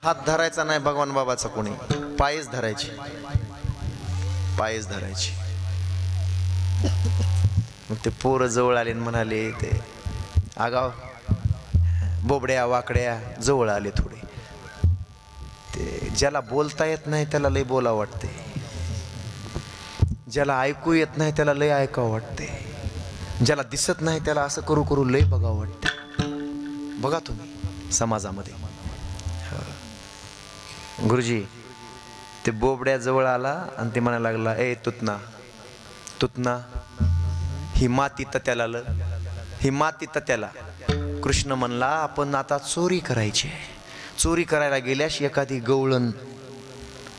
हात धरायचा नाही भगवान बाबाचा कोणी, पायच धरायची, पायच धरायची. मग ते पोरं जवळ आले म्हणाले, ते आगाव बोबड्या वाकड्या जवळ आले थोडे. ते ज्याला बोलता येत नाही त्याला लय बोला वाटते, ज्याला ऐकू येत नाही त्याला लय ऐकावं वाटते, ज्याला दिसत नाही त्याला असं करू करू लय बघावं वाटते. बघा तुम्ही समाजामध्ये. गुरुजी ते बोबड्या जवळ आला आणि ते म्हणायला लागला, ए तुतना तुतना, ही माती तत्याला, ही माती तत्याला. कृष्ण म्हणला, आपण आता चोरी करायची. चोरी करायला गेल्यास एखादी गवळण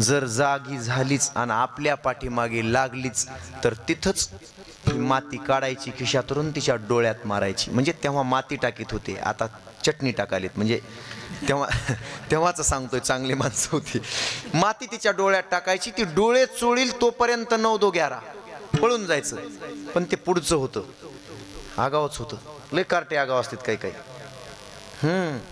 जर जागी झालीच आणि आपल्या पाठीमागे लागलीच तर तिथंच ही माती काढायची खिशातून, तिच्या डोळ्यात मारायची. म्हणजे तेव्हा माती टाकीत होते, आता चटणी टाकालीत. म्हणजे तेव्हाच सांगतोय, चांगली माणसं होती. माती तिच्या डोळ्यात टाकायची, ती डोळे चोळील तोपर्यंत 9-2-11 पळून जायचं. पण ते पुढचं होतं, आगावच होतं. लय कार्टे आगाव असतात काही काही.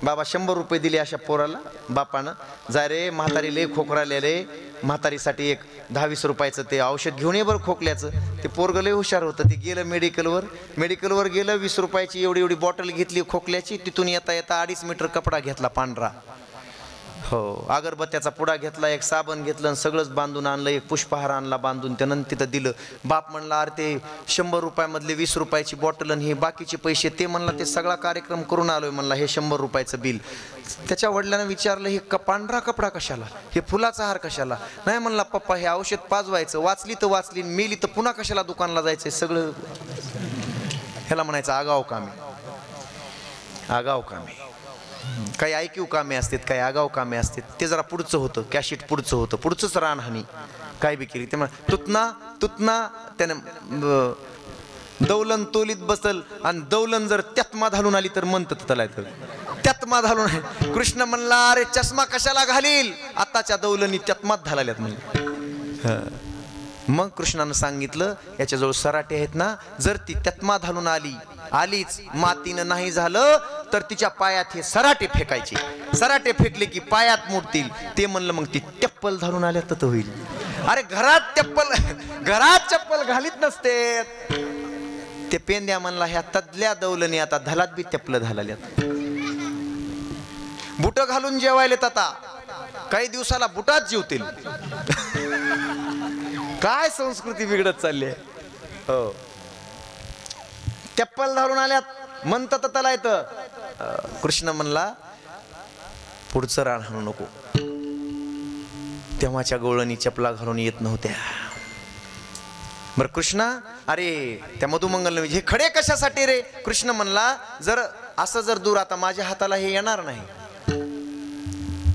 बाबा 100 रुपये दिले अशा पोराला बापानं, जा रे म्हातारी लय खोकराले रे, म्हातारीसाठी एक 10-20 रुपयाचं ते औषध घेऊन ये बरं खोकल्याचं. ते पोरग लय हुशार होतं, ते गेलं मेडिकलवर गेलं, 20 रुपयाची एवढी बॉटल घेतली खोकल्याची. तिथून येता येता 2.5 मीटर कपडा घेतला पांढरा, हो, अगरबत्त्याचा पुडा घेतला, एक साबण घेतलं, सगळंच बांधून आणलं, एक पुष्पहार आणला बांधून, त्यानं तिथं दिलं. बाप म्हणला, अरे ते 100 रुपयामधले 20 रुपयाची बॉटल आणि हे बाकीचे पैसे, ते म्हणला ते सगळा कार्यक्रम करून आलोय म्हणला, हे 100 रुपयाचं बिल. त्याच्या वडिलांना विचारलं, हे पांढरा कपडा कशाला, हे फुलाचा हार कशाला? नाही म्हणला, पप्पा हे औषध पाजवायचं, वाचली तर वाचली, मेली तर पुन्हा कशाला दुकानला जायचंय. सगळं ह्याला म्हणायचं आगाव कामे, आगाव कामे. काही ऐकीव कामे असतात, काही आगाव कामे असतात. ते जरा पुढचं होतं, कॅशिट पुढचं होतं, पुढचंच रानहानी काय बी केली. ते तुतना तुतना, त्यानं दौलन तोलीत बसल आणि दौलन जर त्यातमा घालून आली तर म्हणतात त्याला त्यातमा घालून. कृष्ण म्हणला, अरे चष्मा कशाला घालील, आताच्या दौलनी त्यातमात घालाल्यात म्हणजे. मग कृष्णानं सांगितलं, याच्याजवळ सराटे आहेत ना, जर ती त्यातमा घालून आलीच मातीनं नाही झालं तर तिच्या पायात हे सराटे फेकायचे. सराटे फेकले की पायात मोडतील. ते म्हणलं, मग ती चप्पल घालून आल्या तर होईल. अरे घरात चप्पल घालीत नसते. ते पेंद्या म्हणला, ह्या तदल्या दौलनी आता धलात बी चप्पल घालाल्यात. बुट घालून जेवायलेत आता, काही दिवसाला बुटात जेवतील. काय संस्कृती बिघडत चालली आहे. हो, चप्पल घालून आल्यात म्हणतात त्याला येतं. कृष्ण म्हणला, पुढचं रान हाणू नको. तेव्हाच्या गवळणी चपला घालून येत नव्हत्या. बर कृष्णा, अरे त्या मधुमंगल हे खडे कशासाठी रे? कृष्ण म्हणला, जर दूर आता माझ्या हाताला हे येणार नाही.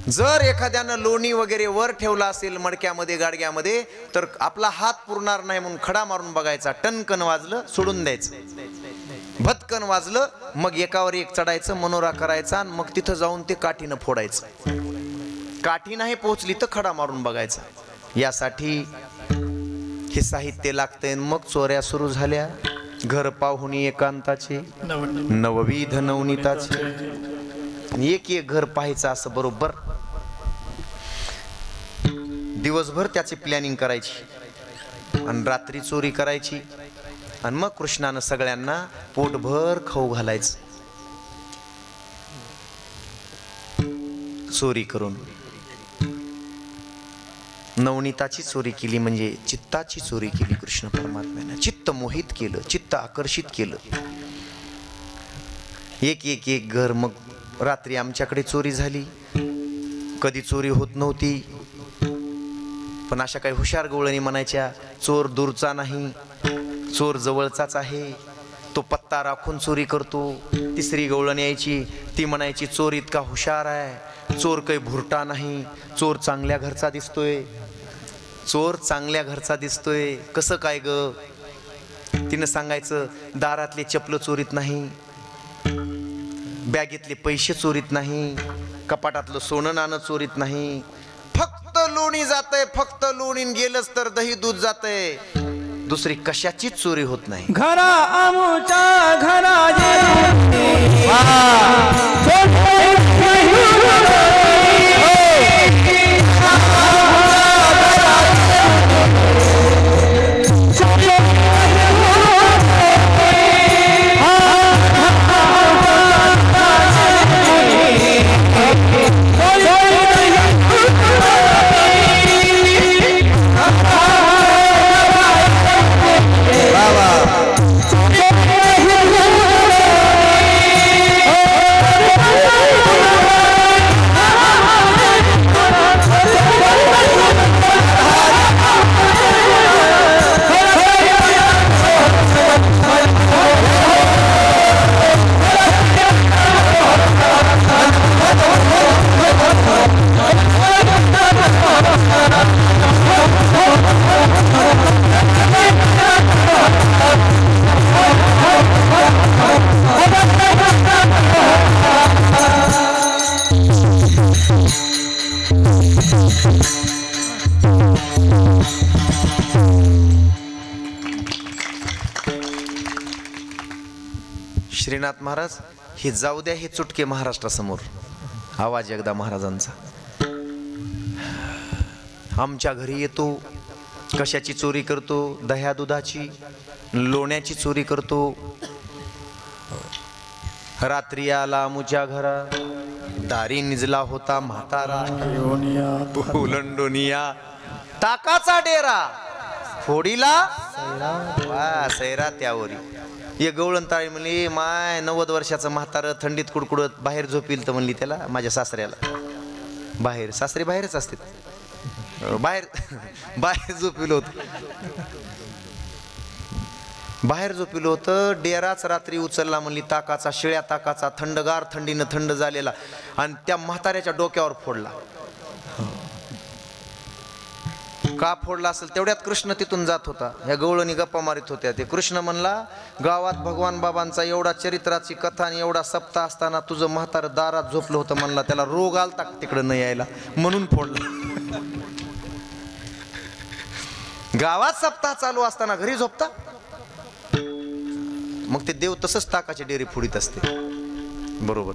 जर एखाद्यानं लोणी वगैरे वर ठेवला असेल मडक्यामध्ये गाडग्यामध्ये तर आपला हात पुरणार नाही म्हणून खडा मारून बघायचा. टनकन वाजलं सोडून द्यायचं, भटकन वाजलं मग एकावर एक चढायचं, मनोरा करायचा आणि मग तिथं जाऊन ते काठीनं फोडायचं. काठी नाही पोहोचली तर खडा मारून बघायचा. यासाठी हे साहित्य लागतंय. मग चोऱ्या सुरू झाल्या. घर पाहुणी एकांताचे, नवविध नवनीताचे. एक एक घर पाहायचं असं बरोबर. दिवसभर त्याची प्लॅनिंग करायची आणि रात्री चोरी करायची. आणि मग कृष्णानं सगळ्यांना पोटभर खाऊ घालायचं. चोरी करून नवनीताची चोरी केली, म्हणजे चित्ताची चोरी केली. कृष्ण परमात्म्याने चित्त मोहित केलं, चित्त आकर्षित केलं. एक घर. मग रात्री आमच्याकडे चोरी झाली. कधी चोरी होत नव्हती, पण अशा काही हुशार गवळणी म्हणायच्या, चोर दूरचा नाही, चोर जवळचाच आहे, तो पत्ता राखून चोरी करतो. तिसरी गवळण यायची, ती म्हणायची, चोर इतका हुशार आहे, चोर काही भुरटा नाही, चोर चांगल्या घरचा दिसतोय, चोर चांगल्या घरचा दिसतोय. कसं काय ग? तिनं सांगायचं, दारातले चपल चोरीत नाही, बॅगेतले पैसे चोरीत नाही, कपाटातलं सोनं नाणं चोरीत नाही, फक्त लोणी जातंय, फक्त लोणीन गेलंच तर दही दूध जातंय, दुसरी कशाचीच चोरी होत नाही. घरा आमच्या घरा जे श्रीनाथ महाराज हे जाऊ द्या, हे चुटके महाराष्ट्रासमोर. आवाज एकदा महाराजांचा. आमच्या घरी येतो, कशाची चोरी करतो? दह्या दुधाची, लोण्याची चोरी करतो. रात्री आला आमुच्या घरा, दारी निजला होता म्हातारा. ओलंडोनिया ताकाचा डेरा, फोडीला वा सैरा त्यावरी. ये गवळण ताळी म्हणली, माय 90 वर्षाचं म्हातारं थंडीत कुडकुडत बाहेर झोपील तर म्हणली त्याला, माझ्या सासऱ्याला. बाहेर, सासरे बाहेरच असते, बाहेर बाहेर झोपिलं होतं, बाहेर झोपिलं होतं. डेराच रात्री उचलला म्हणली, ताकाचा, शिळ्या ताकाचा, थंडगार, थंडीनं थंड झालेला, आणि त्या म्हाताऱ्याच्या डोक्यावर फोडला. का फोडला असेल? तेवढ्यात कृष्ण तिथून जात होता. ह्या गवळणी गप्पा मारित होत्या. ते कृष्ण म्हणला, गावात भगवान बाबांचा एवढा चरित्राची कथा आणि एवढा सप्ताह असताना तुझं म्हातारं दारात झोपलं होतं म्हणला, त्याला रोग आलता तिकडं न यायला म्हणून फोडला. गावात सप्ताह चालू असताना घरी झोपता? मग ते देव तसंच ताकाची डेरी फोडीत असते. बरोबर.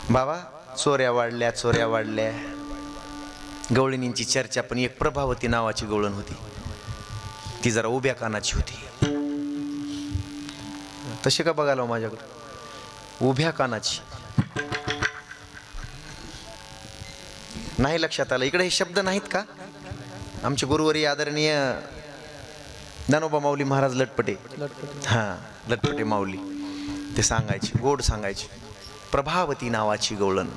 बाबा चोऱ्या वाढल्या, चोऱ्या वाढल्या. गवळणींची चर्चा. पण एक प्रभावती नावाची गवळण होती, ती जरा उभ्या कानाची होती. तशी का बघायला माझ्याकडे? उभ्या कानाची. नाही लक्षात आलं? इकडे हे शब्द नाहीत का? आमचे गुरुवारी आदरणीय ज्ञानोबा माऊली महाराज लटपटे, हां लटपटे माऊली, ते सांगायचे, गोड सांगायचे. प्रभावती नावाची गवळण,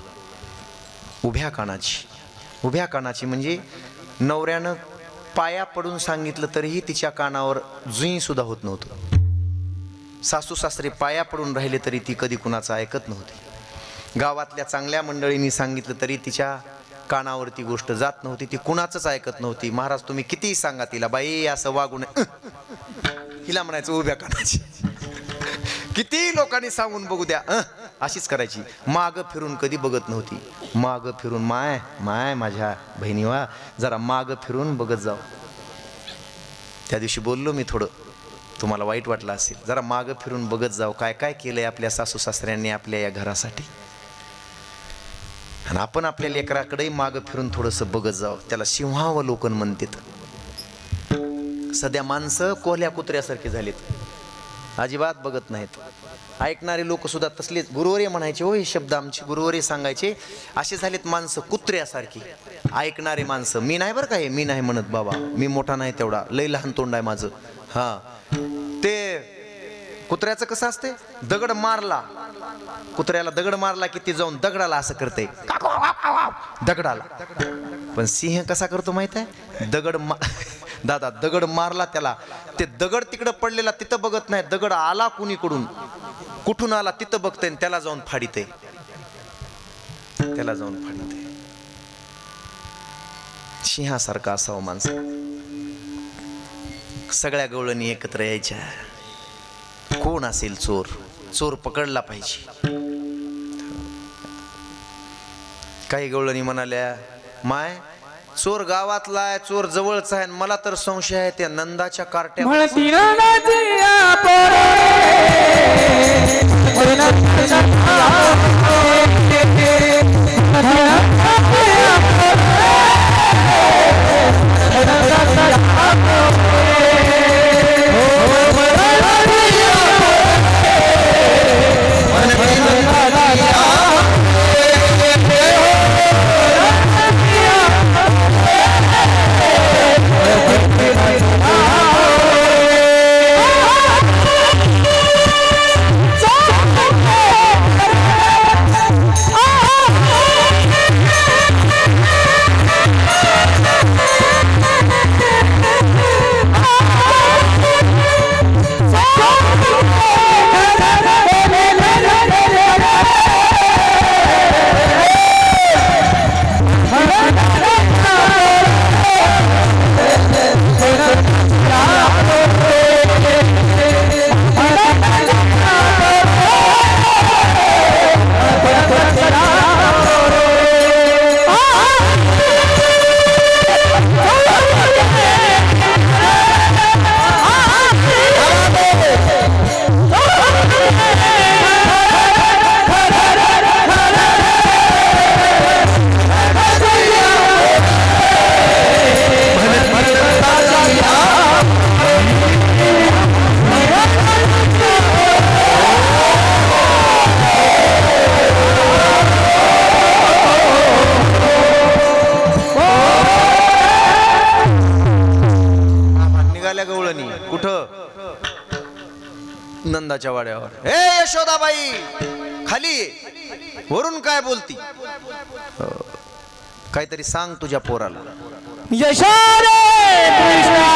उभ्या कानाची. उभ्या कानाची म्हणजे नवऱ्यानं पाया पडून सांगितलं तरीही तिच्या कानावर जुई सुद्धा होत नव्हतं. सासू सासरे पाया पडून राहिले तरी ती कधी कुणाचं ऐकत नव्हती. गावातल्या चांगल्या मंडळींनी सांगितलं तरी तिच्या कानावर ती गोष्ट जात नव्हती. ती कुणाचंच ऐकत नव्हती. महाराज तुम्ही कितीही सांगा तिला, बाई असं वागू नये, हिला म्हणायचं उभ्या कानाची. किती लोकांनी सांगून बघू द्या, अशीच करायची. माग फिरून कधी बघत नव्हती. माग फिरून, माय माय माझ्या बहिणी वा, जरा माग फिरून बघत जाऊ. त्या दिवशी बोललो मी थोडं, तुम्हाला वाईट वाटलं असेल. जरा माग फिरून बघत जाऊ, काय काय केलंय आपल्या सासू सासऱ्यांनी आपल्या या घरासाठी. आणि आपण आपल्या लेकराकडेही माग फिरून थोडंसं बघत जाऊ. त्याला सिंहावलोकन म्हणतात. सध्या माणसं कोल्ह्या कुत्र्यासारखे झालेत, अजिबात बघत नाहीत. ऐकणारे लोक सुद्धा तसलेच. गुरुवारी म्हणायचे, हो हे शब्द आमचे गुरुवारी सांगायचे, असे झालेत माणसं कुत्र्यासारखी. ऐकणारे माणसं. मी नाही बरं का, हे मी नाही म्हणत बाबा, मी मोठा नाही तेवढा, लय लहान तोंड आहे माझं. हां ते कुत्र्याचं कसं असते, दगड मारला, कुत्र्याला दगड मारला की ती जाऊन दगडाला असं करते, दगडाला. पण सिंह कसा करतो माहित आहे? दादा दगड मारला त्याला, ते दगड तिकडं पडलेला तिथं बघत नाही, दगड आला कुणीकडून, कुठून आला तिथं बघते, त्याला जाऊन फाडीते, त्याला जाऊन फाडीते. सिंहासारखा असावं माणसं. सगळ्या गवळणी एकत्र यायच्या. कोण असेल चोर, चोर पकडला पाहिजे. काही गवळणी म्हणाल्या, माय चोर गावातला आहे, चोर जवळचा आहे, मला तर संशय आहे त्या नंदाच्या कार्ट्या. नंदाच्या वाड्यावर, ए यशोदाबाई खाली ये. वरून काय बोलती? काहीतरी सांग तुझ्या पोराला. यशोदे कृष्णा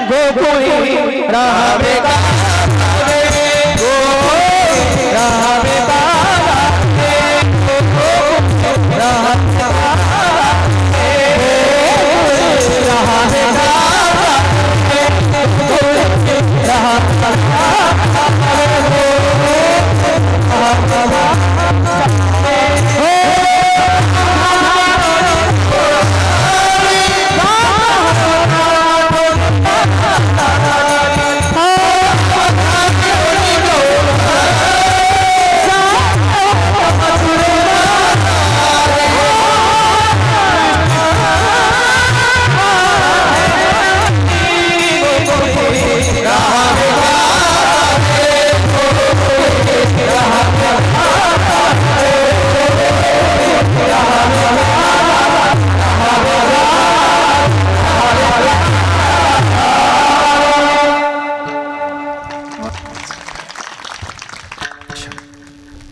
गोकुळी राहावे राहावे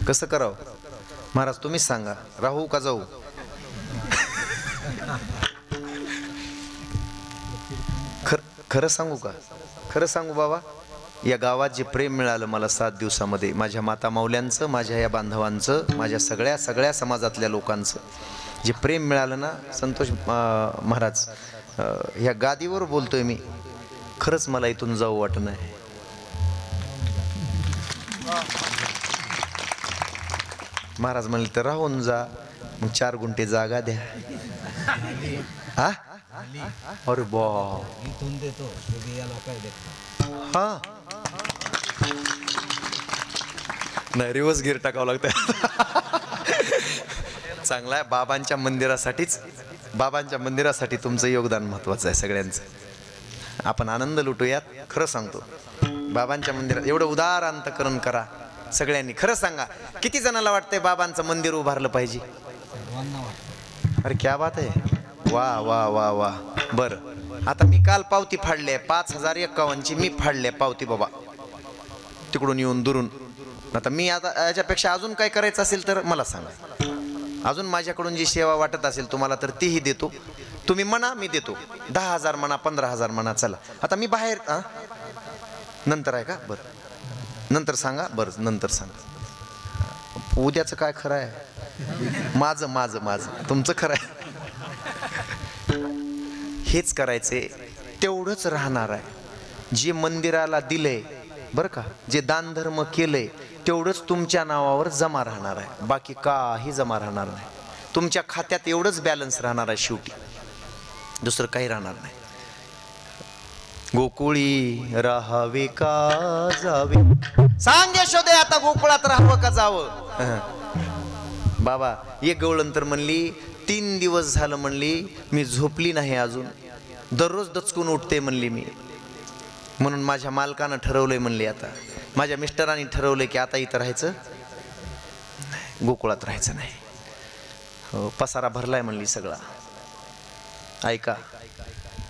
कसं करावं महाराज तुम्हीच सांगा. राहू का जाऊ? खरं सांगू का? खरं सांगू बाबा, या गावात जे प्रेम मिळालं मला 7 दिवसामध्ये, माझ्या माता माऊल्यांचं, माझ्या या बांधवांचं, माझ्या सगळ्या समाजातल्या लोकांचं जे प्रेम मिळालं ना संतोष महाराज, ह्या गादीवर बोलतोय मी, खरंच मला इथून जाऊ वाटत नाही. महाराज म्हणले तर राहून जा, मग 4 गुंठे जागा द्या. हा अरे बा हा नाही, रिवर्स गिअर टाकावं लागतं. चांगला आहे. बाबांच्या मंदिरासाठी तुमचं योगदान महत्वाचं आहे सगळ्यांचं. आपण आनंद लुटूयात. खरं सांगतो, बाबांच्या मंदिरात एवढं उदार अंतकरण करा सगळ्यांनी. खरं सांगा, किती जणांना वाटतंय बाबांचं मंदिर उभारलं पाहिजे? अरे क्या बात आहे. वा वा वा वा. बरं, आता मी काल पावती फाडली 5051ची मी फाडली पावती बाबा, तिकडून येऊन दुरून. आता मी आता याच्यापेक्षा अजून काय करायचं असेल तर मला सांगा. अजून माझ्याकडून जी सेवा वाटत असेल तुम्हाला तर तीही देतो. तुम्ही म्हणा, मी देतो. 10,000 म्हणा, 15,000 म्हणा. चला आता मी बाहेर. नंतर आहे का? बरं नंतर सांगा. बरं नंतर सांगा. उद्याचं काय खरं आहे? माझं तुमचं खरं आहे. हेच करायचे, तेवढंच राहणार आहे. जे मंदिराला दिलंय बरं का, जे दानधर्म केलंय तेवढंच तुमच्या नावावर जमा राहणार आहे. बाकी काही जमा राहणार नाही. तुमच्या खात्यात एवढंच बॅलन्स राहणार आहे शेवटी, दुसरं काही राहणार नाही. गोकुळी राहावे का जावे? सांग यशोदे, आता गोकुळात राहावं का जावं? बाबा एक गवळण तर म्हणली 3 दिवस झालं म्हणली मी झोपली नाही अजून, दररोज दचकून उठते म्हणली मी. म्हणून माझ्या मालकानं ठरवलंय म्हणली, आता माझ्या मिस्टरांनी ठरवलंय की आता इथं राहायचं, गोकुळात राहायचं नाही. हो, पसारा भरलाय म्हणली सगळा. ऐका,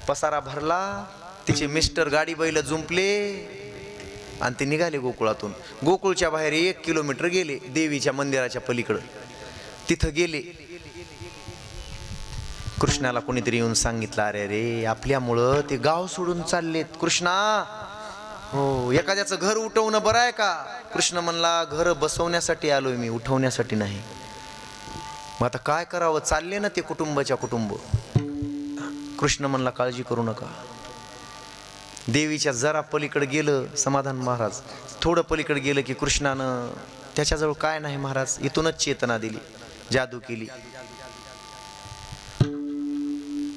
पसारा भरला. तिचे मिस्टर गाडी बैल जुंपले आणि ते निघाले गोकुळातून. गोकुळच्या बाहेर 1 किलोमीटर गेले, देवीच्या मंदिराच्या पलीकडं. तिथं गेले. कृष्णाला कोणीतरी येऊन सांगितलं, अरे रे आपल्यामुळं ते गाव सोडून चाललेत. कृष्णा, हो एखाद्याचं घर उठवणं बरं आहे का? कृष्ण म्हणला, घर बसवण्यासाठी आलोय मी, उठवण्यासाठी नाही. मग आता काय करावं? चालले ना ते कुटुंबाच्या कुटुंब. कृष्ण म्हणला, काळजी करू नका. देवीच्या जरा पलीकडे गेलं समाधान महाराज, थोडं पलीकडे गेलं की कृष्णानं त्याच्याजवळ काय नाही महाराज, इथूनच चेतना दिली, जादू केली.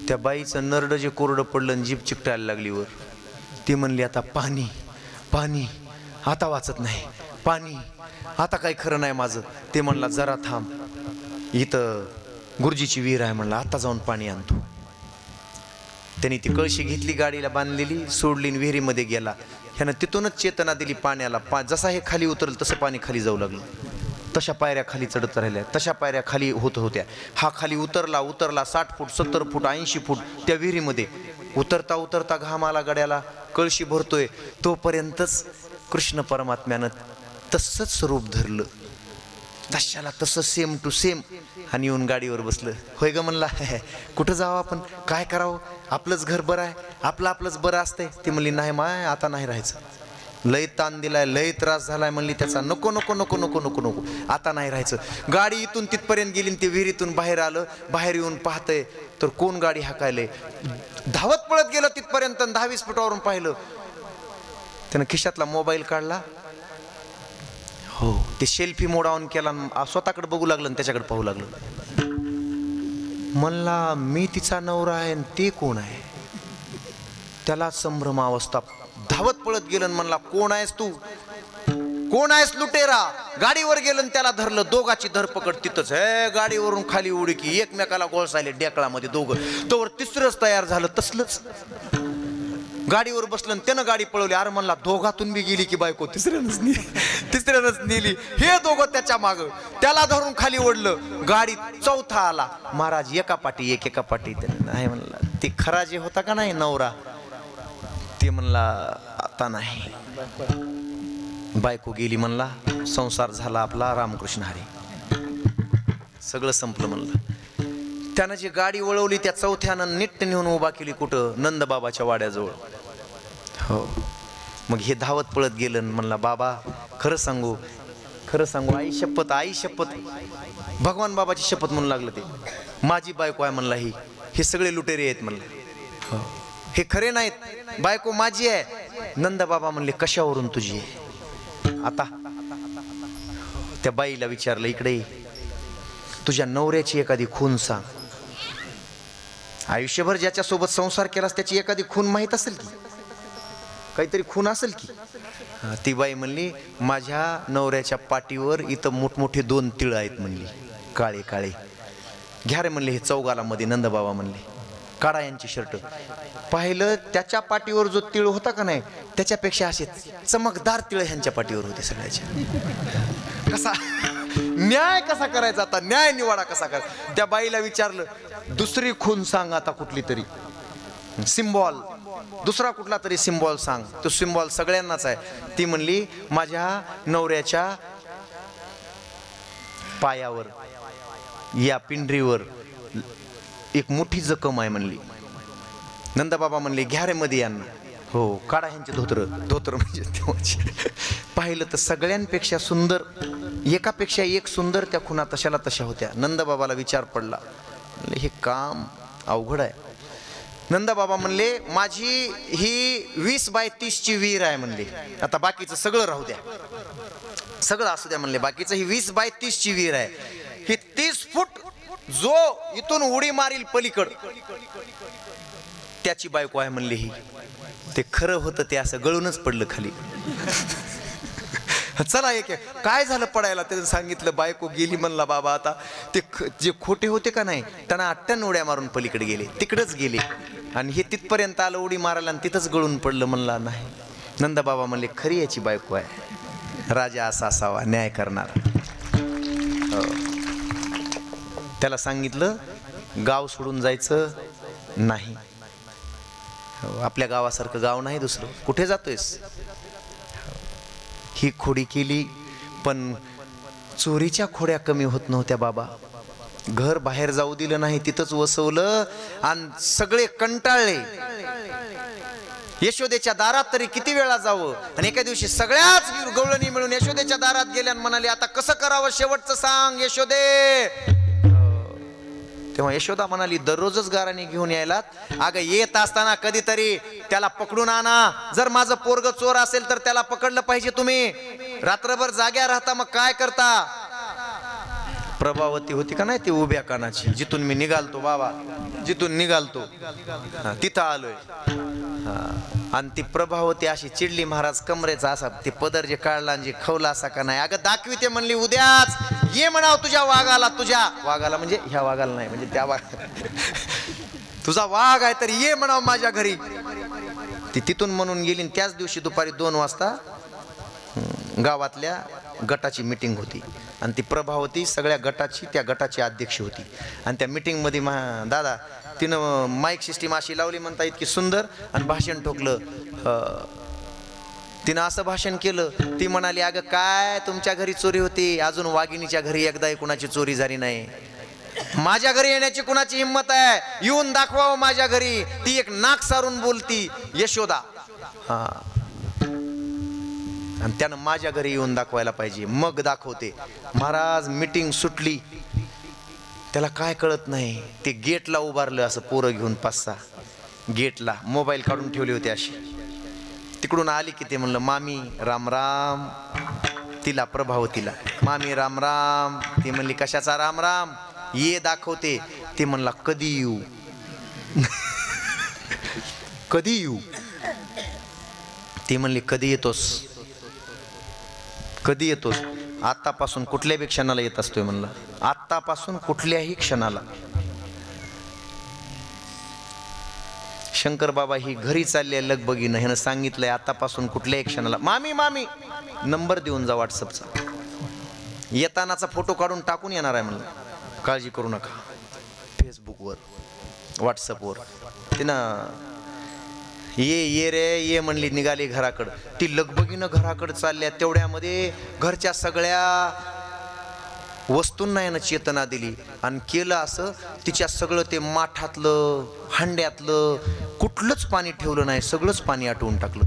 त्या बाईचं नरड जे कोरडं पडलं, जीभ चिकटायला लागली वर. ती म्हणली, आता पाणी पाणी, आता वाचत नाही पाणी, आता काही खरं नाही माझं. ते म्हणला, जरा थांब, इथं गुरुजीची विहीर आहे म्हणला, आता जाऊन पाणी आणतो. त्यांनी ती कळशी घेतली, गाडीला बांधलेली, सोडली, विहिरीमध्ये गेला. ह्यानं तिथूनच चेतना दिली पाण्याला. जसा हे खाली उतरल तसं पाणी खाली जाऊ लागलं. तशा पायऱ्या खाली चढत राहिल्या, तशा पायऱ्या खाली होत होत्या. हा खाली उतरला 60 फूट 70 फूट 80 फूट त्या विहिरीमध्ये. उतरता उतरता घामाला गड्याला कळशी भरतोय तोपर्यंतच कृष्ण परमात्म्यानं तसंच रूप धरलं, तशाला तसं सेम टू सेम, आणि येऊन गाडीवर बसलं. होय ग म्हणला, कुठं जावं आपण, काय करावं, आपलंच घर बरं आहे, आपलंच बरं असतंय. ती म्हणली नाही माय आता नाही राहायचं, लय ताण दिलाय, लय त्रास झालाय म्हणली त्याचा, नको नको नको नको नको नको आता नाही राहायचं. गाडी इथून तिथपर्यंत गेली, ते विहिरीतून बाहेर आलं, बाहेर येऊन पाहतंय तर कोण गाडी हाकायलंय. धावत पळत गेलं तिथपर्यंत, 10-20 फुटावरून पाहिलं, त्यानं खिशातला मोबाईल काढला, हो ते सेल्फी मोड ऑन केला, स्वतःकडे बघू लागलं आणि त्याच्याकडे पाहू लागलं. म्हणला मी तिचा नवरा आहे आणि ते कोण आहे. त्याला संभ्रम अवस्था, धावत पळत गेलं, म्हणला कोण आहेस तू, कोण आहेस लुटेरा. गाडीवर गेलं आणि त्याला धरलं, दोघाची धरपकड तिथंच. हे गाडीवरून खाली उडी की एकमेकाला गोळसायले डेकळामध्ये दोघं, तोवर तिसरंच तयार झालं. तसलंच गाडीवर बसलं आणि त्यानं गाडी पळवली. अरे म्हणला दोघातून बी गेली की बायको, तिसऱ्यानंच नेली. हे दोघं त्याच्या माग, त्याला धरून खाली ओढलं. गाडी चौथा आला. महाराज एका पाठी एका पाठी. नाही म्हणला ते खरा जे होता का नाही नवरा, ते म्हणला आता नाही. बायको गेली म्हणला, संसार झाला आपला रामकृष्ण हरी, सगळं संपलं म्हणलं. त्यानं जी गाडी वळवली त्या चौथ्यानं नीट नेऊन उभा केली कुठं, नंदबाबाच्या वाड्याजवळ. हो मग हे धावत पळत गेलं, म्हणला बाबा खरं सांगू आई शपथ, आई शपथ, भगवान बाबाची शपथ म्हणू लागलं, ते माझी बायको आहे म्हणला, हे सगळे लुटेरे आहेत म्हणलं, हे खरे नाहीत, बायको माझी आहे. नंदबाबा म्हणले कशावरून तुझी आहे. आता त्या बाईला विचारलं, इकडे तुझ्या नवऱ्याची एखादी खून सांग. आयुष्यभर ज्याच्या सोबत संसार केलास त्याची एखादी खून माहित असेल की, काहीतरी खून असेल की. ती बाई म्हणली माझ्या नवऱ्याच्या पाठीवर इथं मोठमोठे 2 तिळ आहेत म्हणली, काळे काळे. घ्या रे म्हणले हे चौगाला मध्ये. नंदबाबा म्हणले काढा यांची शर्ट. पाहिलं त्याच्या पाठीवर जो तिळ होता का नाही, त्याच्यापेक्षा असे चमकदार तिळ ह्यांच्या पाठीवर होते सगळ्याच्या. कसा न्याय कसा करायचा आता, न्याय निवाडा कसा करायचा. त्या बाईला विचारलं दुसरी खून सांग आता, कुठली तरी सिम्बॉल, दुसरा कुठला तरी सिम्बॉल सांग, तो सिम्बॉल सगळ्यांनाच आहे. ती म्हणली माझ्या नवऱ्याच्या पायावर या पिंढरीवर एक मोठी जखम आहे म्हणली. नंदबाबा म्हणले घ्या रे मध्ये यांना. हो काढा ह्यांचे धोतर म्हणजे तेव्हाचे. पाहिलं तर सगळ्यांपेक्षा सुंदर, एकापेक्षा एक सुंदर त्या खुणा तशाला तशा होत्या. नंदबाबाला विचार पडला, हे काम अवघड आहे. नंदबाबा म्हणले माझी ही 20x30 ची विहीर आहे म्हणले, आता बाकीचं सगळं राहू द्या, सगळं असू द्या म्हणले, बाकीचं ही 20x30 ची विहीर आहे. ही 30 फूट जो इथून उडी मारील पलीकड त्याची बायको आहे म्हणले. ही ते खरं होतं, ते असं गळूनच पडलं खाली. चला एक काय झालं पडायला, त्यानं सांगितलं बायको गेली म्हणला. बाबा आता ते जे खोटे होते का नाही त्यांना 8 उड्या मारून पलीकडे गेले, तिकडच गेले, आणि हे तिथपर्यंत आलं उडी मारायला आणि तिथंच गळून पडलं म्हणला. नाही नंदबाबा म्हणले खरी याची बायको आहे, राजा असा असावा न्याय करणार. त्याला सांगितलं गाव सोडून जायचं नाही, आपल्या गावासारखं गाव नाही दुसरं, कुठे जातोयस. ही खोडी केली पण चोरीच्या खोड्या कमी होत नव्हत्या बाबा. घर बाहेर जाऊ दिलं नाही, तिथंच वसवलं आणि सगळे कंटाळले. यशोदेच्या दारात तरी किती वेळा जावं, आणि एका दिवशी सगळ्याच गवळणी मिळून यशोदेच्या दारात गेल्या आणि म्हणाले आता कसं करावं शेवटचं सांग यशोदे. तेव्हा यशोदा म्हणाली दररोजच गाराणी घेऊन यायलात, अगं येत असताना कधीतरी त्याला पकडून आणा. जर माझं पोरग चोर असेल तर त्याला पकडलं पाहिजे तुम्ही, रात्रभर जाग्या राहता मग काय करता. प्रभावती होती का नाही ती उभ्या कानाची, जिथून मी निघालतो बाबा, जिथून निघालतो तिथं आलोय. आणि ती प्रभावती अशी चिडली, महाराज कमरेचा असा ते पदर जे काढला आणि जे खवला असा का नाही, अगं दाखविते म्हणली उद्याच ये म्हणाव तुझ्या वाघाला, तुझ्या वाघाला म्हणजे ह्या वाघाला नाही, म्हणजे त्या वाघ तुझा वाघ आहे तर ये म्हणाव माझ्या घरी. ती तिथून म्हणून गेली. त्याच दिवशी दुपारी 2 वाजता गावातल्या गटाची मीटिंग होती आणि ती प्रभावती सगळ्या गटाची, त्या गटाची अध्यक्ष होती. आणि त्या मीटिंग मध्ये दादा तिनं माईक सिस्टीम अशी लावली म्हणता इतकी सुंदर आणि भाषण ठोकलं. तिनं असं भाषण केलं. ती म्हणाली अगं काय तुमच्या घरी चोरी होती, अजून वाघिणीच्या घरी एकदाही कुणाची चोरी झाली नाही. माझ्या घरी येण्याची कुणाची हिंमत आहे, येऊन दाखवावं माझ्या घरी. ती एक नाक सारून बोलती यशोदा. हा, आणि त्यानं माझ्या घरी येऊन दाखवायला पाहिजे, मग दाखवते. महाराज मीटिंग सुटली, त्याला काय कळत नाही. ते गेटला उभारलं असं पोरं घेऊन 5-6 गेटला मोबाईल काढून ठेवले होते अशी. तिकडून आली की ते म्हणलं मामी राम राम. तिला प्रभावतीला मामी राम राम. ती म्हणली कशाचा राम राम, ये दाखवते. ते म्हणला कधी येऊ कधी येऊ. ती म्हणली कधी येतोस, कधी येतोस. आत्तापासून कुठल्याही क्षणाला येत असतोय म्हणलं, आत्तापासून कुठल्याही क्षणाला. शंकर बाबा ही घरी चालली लगबगीनं, ह्यानं सांगितलंय आतापासून कुठल्याही क्षणाला. मामी मामी नंबर देऊन जा व्हॉट्सअपचा, येतानाचा फोटो काढून टाकून येणार आहे म्हणलं, काळजी करू नका. फेसबुकवर व्हॉट्सअपवर तिनं ये रे ये म्हणली, निघाली घराकडं. ती लगबगीनं घराकडं चालल्या. तेवढ्यामध्ये घरच्या सगळ्या वस्तूंना यानं चेतना दिली आणि केलं असं, तिच्या सगळं ते माठातलं हांड्यातलं कुठलंच पाणी ठेवलं नाही, सगळंच पाणी आटवून टाकलं.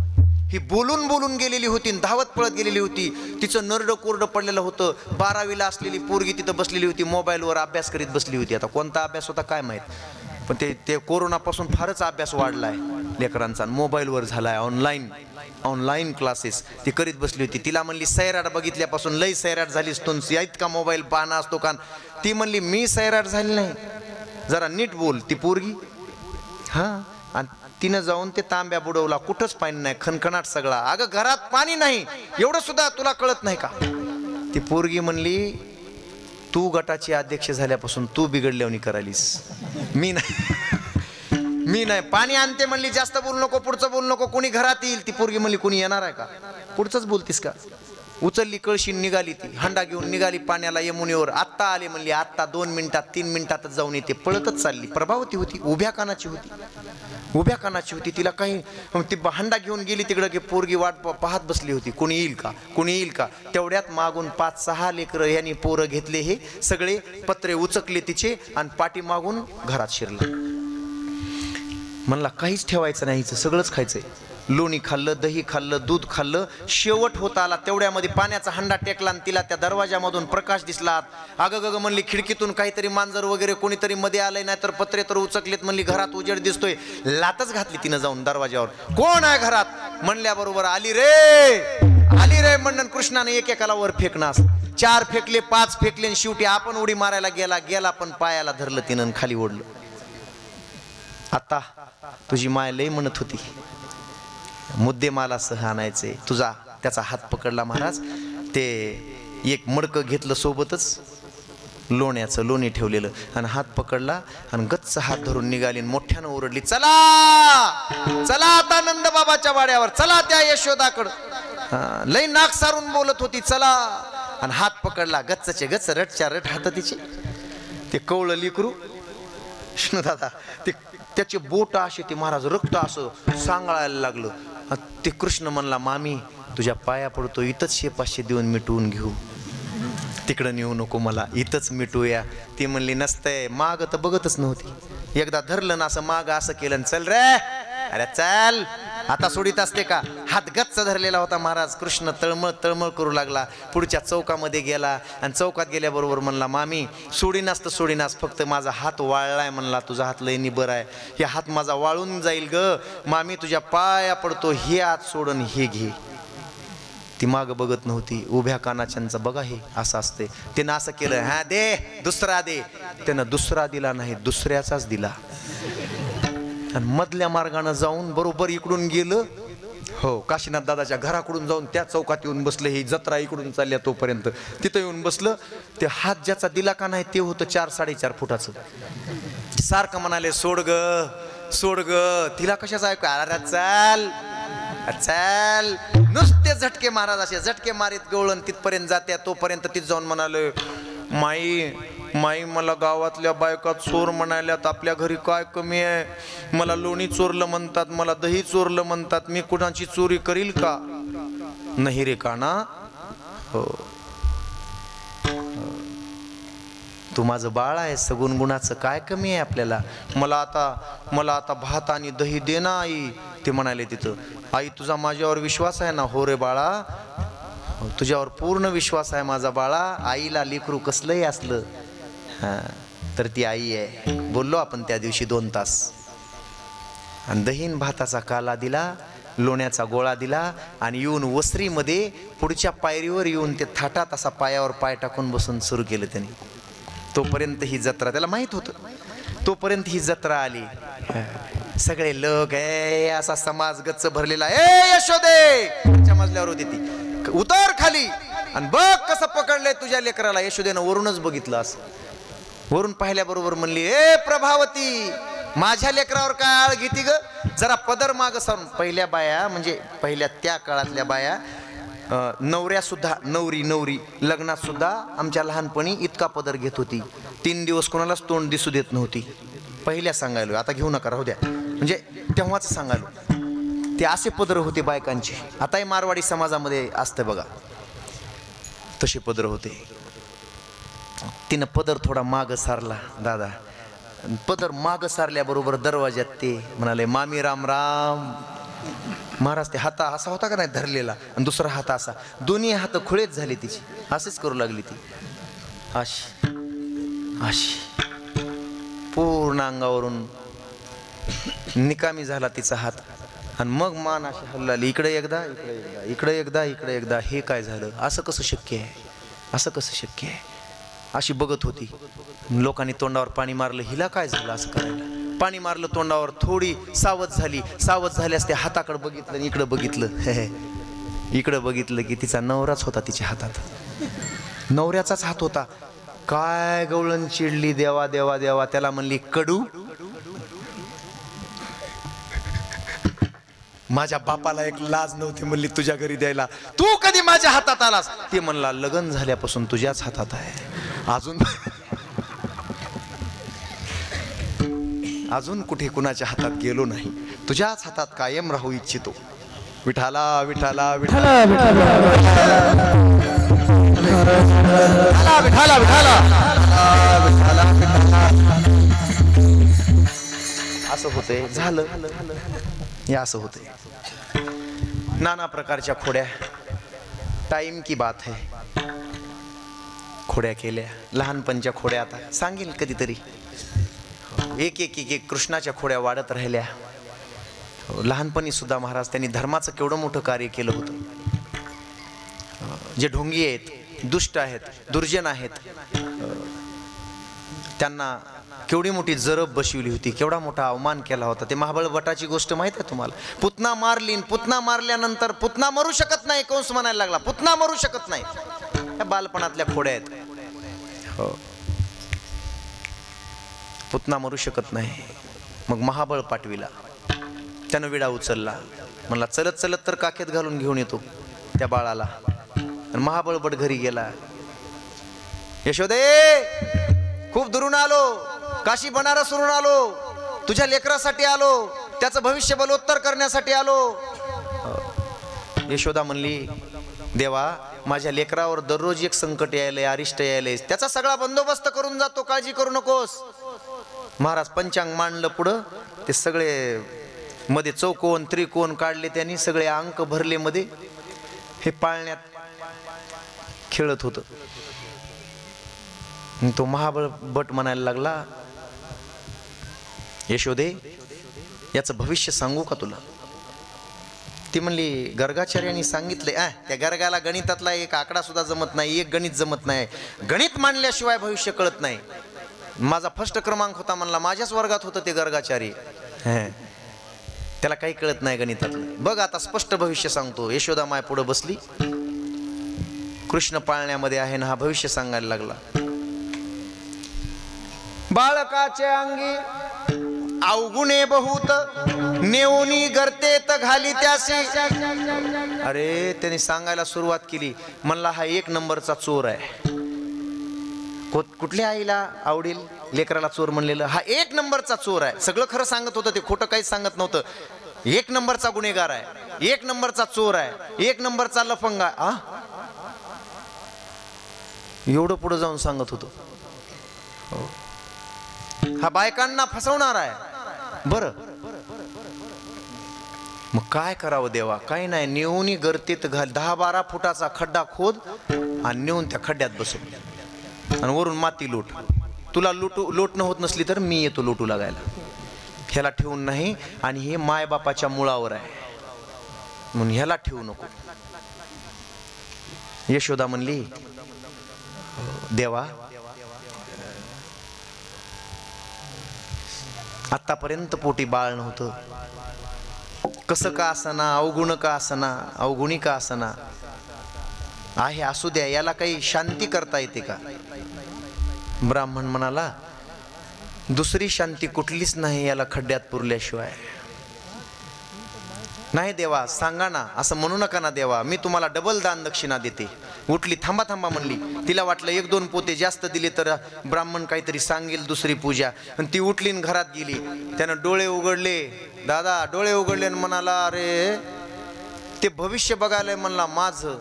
ही बोलून बोलून गेलेली होती, धावत पळत गेलेली होती. तिचं नरडं कोरडं पडलेलं होतं. 12वीला असलेली पोरगी तिथं बसलेली होती, मोबाईलवर अभ्यास करीत बसली होती. आता कोणता अभ्यास होता काय माहीत, पण ते कोरोनापासून फारच अभ्यास वाढलाय लेकरांचा, मोबाईलवर झालाय. ऑनलाईन क्लासेस ती करीत बसली होती. तिला म्हणली सैराट बघितल्यापासून लई सैराट झालीस तू, इतका मोबाईल पाहणं असतो का. ती म्हणली मी सैराट झाली नाही, जरा नीट बोल. ती पोरगी हां, आणि तिनं जाऊन ते तांब्या बुडवला, कुठंच पाणी नाही, खणखणाट सगळा. अगं घरात पाणी नाही एवढं सुद्धा तुला कळत नाही का. ती पोरगी म्हणली तू गटाची अध्यक्ष झाल्यापासून तू बिघडल्यावनी करालीस, मी नाही. पाणी आणते म्हणली, जास्त बोलू नको, पुढचं बोलू नको, कोणी घरात येईल. ती पोरगी म्हणली कोणी येणार आहे का, पुढचंच बोलतीस का. उचलली कळशी, निघाली. ती हंडा घेऊन निघाली पाण्याला यमुनेवर. आत्ता आले म्हणली, आत्ता 2 मिनिटात 3 मिनिटातच जाऊन येते. पळतच चालली. प्रभावती होती, उभ्या कानाची होती. तिला काही, ती हंडा घेऊन गेली तिकडं की पोरगी वाट पाहत बसली होती, कोणी येईल का. तेवढ्यात मागून 5-6 लेकरं यांनी पोरं घेतले, हे सगळे पत्रे उचकले तिचे आणि पाठी मागून घरात शिरला. म्हणला काहीच ठेवायचं नाही, सगळंच खायचंय. लोणी खाल्लं, दही खाल्लं, दूध खाल्लं. शेवट होत आला तेवढ्यामध्ये पाण्याचा हंडा टेकला आणि तिला त्या दरवाजामधून प्रकाश दिसला. अगं म्हणली, खिडकीतून काहीतरी मांजर वगैरे कोणीतरी मध्ये आलंय, नाही तर पत्रे तर उचकलेत म्हणली. घरात उजेड दिसतोय. लातच घातली तिनं जाऊन दरवाजावर. कोण आहे घरात म्हणल्याबरोबर आली रे म्हणून कृष्णाने एकेकाला वर फेकणार. 4 फेकले, 5 फेकले आणि शेवटी आपण उडी मारायला गेला पण पायाला धरलं तिनं, खाली ओढलं. आता तुझी माय लई म्हणत होती मुद्दे मला सह आणायचे, तुझा त्याचा हात पकडला महाराज. ते एक मडकं घेतलं सोबतच, लोण्याचं लोणी ठेवलेलं, आणि हात पकडला आणि गच्च हात धरून निघाली. मोठ्यानं ओरडली, चला आता नंदबाबाच्या वाड्यावर, चला त्या यशोदाकडं. लई नाक सारून बोलत होती, चला. आणि हात पकडला, गच्चचे गच्च, रटच्या रट हात तिचे. ते कवळं लिकरू दादा, ते त्याचे बोट असे, ते महाराज रक्त असं सांगायला लागलं. ते कृष्ण म्हणला, मामी तुझ्या पाया पडतो, इथंच 100-500 देऊन मिटवून घेऊ, तिकडं नेऊ नको, मला इथंच मिटूया. ती म्हणली नसतंय, माग तर बघतच नव्हती. एकदा धरलं ना असं माग असं केलं, चल रे, अरे चल, आता सोडित असते का. हात गच्च धरलेला होता महाराज. कृष्ण तळमळ करू लागला. पुढच्या चौकामध्ये गेला आणि चौकात गेल्याबरोबर म्हणला, मामी सोडीनास, फक्त माझा हात वाळलाय म्हणला, तुझा हात लय निबर आहे, हे हात माझा वाळून जाईल ग मामी, तुझ्या पाया पडतो, हे हात सोडून हे घे. ती माग बघत नव्हती. उभ्या कानाच्यांचं बघा हे असं असते. त्यानं असं केलं, हा दे, दुसरा दे. त्यानं दुसरा दिला नाही, दुसऱ्याचाच दिला. आणि मधल्या मार्गाने जाऊन बरोबर इकडून गेलं, हो, काशीनाथ दादाच्या घराकडून जाऊन त्या चौकात येऊन बसलं. ही जत्रा इकडून चालल्या तोपर्यंत तिथं येऊन बसलं. ते हात ज्याचा दिला का नाही ते होतं 4-4.5 फुटाचं. सारखं म्हणाले, सोड ग. तिला कशाच ऐकू, अरे चल. नुसते झटके महाराज, असे झटके मारीत गवळण तिथपर्यंत जात्या. तोपर्यंत तिथं जाऊन म्हणाले, माई माई मला गावातल्या बायका चोर म्हणाल्यात, आपल्या घरी काय कमी आहे? मला लोणी चोरलं म्हणतात, मला दही चोरलं म्हणतात, मी कुणाची चोरी करील का? नाही रे काना, हो तू माझं बाळ आहे, सगुण गुणाचं काय कमी आहे आपल्याला? मला आता भात आणि दही दे ना आई. ते म्हणाले तिथं, आई तुझा माझ्यावर विश्वास आहे ना? हो रे बाळा, तुझ्यावर पूर्ण विश्वास आहे माझा बाळा. आईला लेकरू कसलंही असलं हा तर ती आई आहे. बोललो आपण त्या दिवशी 2 तास. आणि दहीन भाताचा काला दिला, लोण्याचा गोळा दिला आणि येऊन वसरीमध्ये पुढच्या पायरीवर येऊन ते थाटात असा पायावर पाय टाकून बसून सुरू केलं त्यांनी. तोपर्यंत ही जत्रा, त्याला माहित होतं, तोपर्यंत ही जत्रा आली. सगळे लोक असा समाज गच्च भरलेला. यशोदे मजल्यावर होती ती, उतर खाली आणि बघ कसं पकडलंय तुझ्या लेकराला. यशोदेनं वरूनच बघितलं, असं वरून पाहिल्याबरोबर म्हणली, ए प्रभावती, माझ्या लेकरावर काय आळ घेती ग? जरा पदर माग सारून. पहिल्या बाया म्हणजे पहिल्या त्या काळातल्या बाया, नवऱ्या सुद्धा, नवरी लग्नात सुद्धा आमच्या लहानपणी इतका पदर घेत होती. 3 दिवस कोणालाच तोंड दिसू देत नव्हती. पहिल्या सांगायलो, आता घेऊ नका, राहू द्या, म्हणजे तेव्हाच सांगायलो. ते असे पदर होते बायकांचे. आताही मारवाडी समाजामध्ये असते बघा, तसे पदर होते. तिनं पदर थोडा माग सारला दादा. पदर माग सारल्याबरोबर दरवाज्यात ते म्हणाले, मामी राम राम. महाराज ते हाता असा होता का नाही धरलेला, आणि दुसरा हात असा, दोन्ही हात खुळेच झाले तिची. असेच करू लागली ती, अशी पूर्ण अंगावरून निकामी झाला तिचा हात. आणि मग मान अशी हल्लाली, इकडे एकदा, इकडे एकदा, इकडे एकदा. हे काय झालं? असं कसं शक्य आहे? असं कसं शक्य आहे? अशी बघत होती. लोकांनी तोंडावर पाणी मारलं, हिला काय झालं असं करायला? पाणी मारलं तोंडावर, थोडी सावध झाली. सावध झाल्यास त्या हाताकडे बघितलं आणि इकडं बघितलं. इकडं बघितलं की तिचा नवराच होता तिच्या हातात, नवऱ्याचाच हात होता. काय गवळण चिडली, देवा देवा देवा. त्याला म्हणली, कडू, माझ्या बापाला एक लाज नव्हती म्हणली तुझ्या घरी द्यायला, तू कधी माझ्या हातात आलास? ते म्हणला, लग्न झाल्यापासून तुझ्याच हातात आहे, अजून कुठे कुणाच्या हातात गेलो नाही, तुझ्याच हातात कायम राहू इच्छितो. विठाला विठाला विठाला विठाला विठाला. असं होतंय, झालं हे असं होतंय. नाना प्रकारच्या खोड्या, टाइम की बात है, खोड्या केल्या. लहानपणच्या खोड्या आता सांगेल कधीतरी. एक एक एक एक कृष्णाच्या खोड्या वाढत राहिल्या. लहानपणी सुद्धा महाराज त्यांनी धर्माचं केवढं मोठं कार्य केलं होतं. जे ढोंगी आहेत, दुष्ट आहेत, दुर्जन आहेत, त्यांना केवढी मोठी जरब बसवली होती, केवढा मोठा अवमान केला होता. ते महाबळभटाची गोष्ट माहित आहे तुम्हाला? पुतना मारली, पुतना मारल्यानंतर पुतना मरू शकत नाही, कंस म्हणायला लागला, पुतना मरू शकत नाही. या बालपणातल्या खोड्या आहेत. हो, पुतना मरू शकत नाही. मग महाबळ पाठविला, त्यानं विडा उचलला, म्हणला चलत चलत तर काखेत घालून घेऊन येतो त्या बाळाला. आणि महाबळभट घरी गेला. यशोदे, खूप दुरून आलो, काशी बनारसवरून आलो, तुझ्या लेकरासाठी आलो, त्याचं भविष्य बलोत्तर करण्यासाठी आलो. यशोदा म्हणली, देवा, माझ्या लेकरावर दररोज एक संकट यायलंय, अरिष्ट यायलंय, त्याचा सगळा बंदोबस्त करून जातो, काळजी करू नकोस. महाराज पंचांग मांडलं पुढं. ते सगळे मध्ये चौकोन त्रिकोण काढले त्यांनी, सगळे अंक भरले मध्ये. हे पाळण्यात खेळत होत. तो महाबळ भट म्हणायला लागला, यशोदे, याचं भविष्य सांगू का तुला? ती म्हणली, गर्गाचार्यांनी सांगितले. त्या गर्गाला गणितातला एक आकडा सुद्धा जमत नाही, एक गणित जमत नाही, गणित मांडल्याशिवाय भविष्य कळत नाही. माझा फर्स्ट क्रमांक होता म्हणला, माझ्याच वर्गात होतं ते गर्गाचार्य. त्याला काही कळत नाही गणितातलं. बघ आता स्पष्ट भविष्य सांगतो. यशोदा माय पुढे बसली, कृष्ण पाळण्यामध्ये आहे ना, हा भविष्य सांगायला लागला. बाळकाचे अंगी अवगुणे बहुत, नेऊनी गर्तेत घाली त्यासी. अरे, त्याने सांगायला सुरुवात केली, म्हणला हा 1 नंबरचा चोर आहे. कुठल्या आईला आवडेल लेकराला चोर म्हणलेलं? हा 1 नंबरचा चोर आहे. सगळं खरं सांगत होतं ते, खोटं काहीच सांगत नव्हतं. 1 नंबरचा गुन्हेगार आहे, 1 नंबरचा चोर आहे, 1 नंबरचा लफंगा. एवढं पुढे जाऊन सांगत होतो. हा बायकांना फसवणार आहे. बरं मग काय करावं देवा? काही नाही, नेऊन गर्दीत घाल, 10-12 फुटाचा खड्डा खोद आणि नेऊन त्या खड्ड्यात बसव आणि वरून माती लोट. तुला लोटणं होत नसली तर मी येतो लोटू लागायला. ह्याला ठेवून नाही, आणि हे मायबापाच्या मुळावर आहे म्हणून ह्याला ठेवू नको. यशोदा म्हणली, देवा आतापर्यंत पोटी बाळ नव्हतं, कसं का असना, अवगुण का असना, अवगुणी का असना आहे, असू द्या, याला काही शांती करता येते का? ब्राह्मण म्हणाला, दुसरी शांती कुठलीच नाही याला खड्ड्यात पुरल्याशिवाय. नाही देवा, सांगा ना, असं म्हणू नका ना देवा, मी तुम्हाला डबल दान दक्षिणा देते. उठली, थांबा थांबा म्हणली. तिला वाटलं 1-2 पोते जास्त दिले तर ब्राह्मण काहीतरी सांगेल दुसरी पूजा, आणि ती उठली आणि घरात गेली. त्यानं डोळे उघडले, दादा डोळे उघडले आणि म्हणाला, अरे ते भविष्य बघायला म्हणला माझं,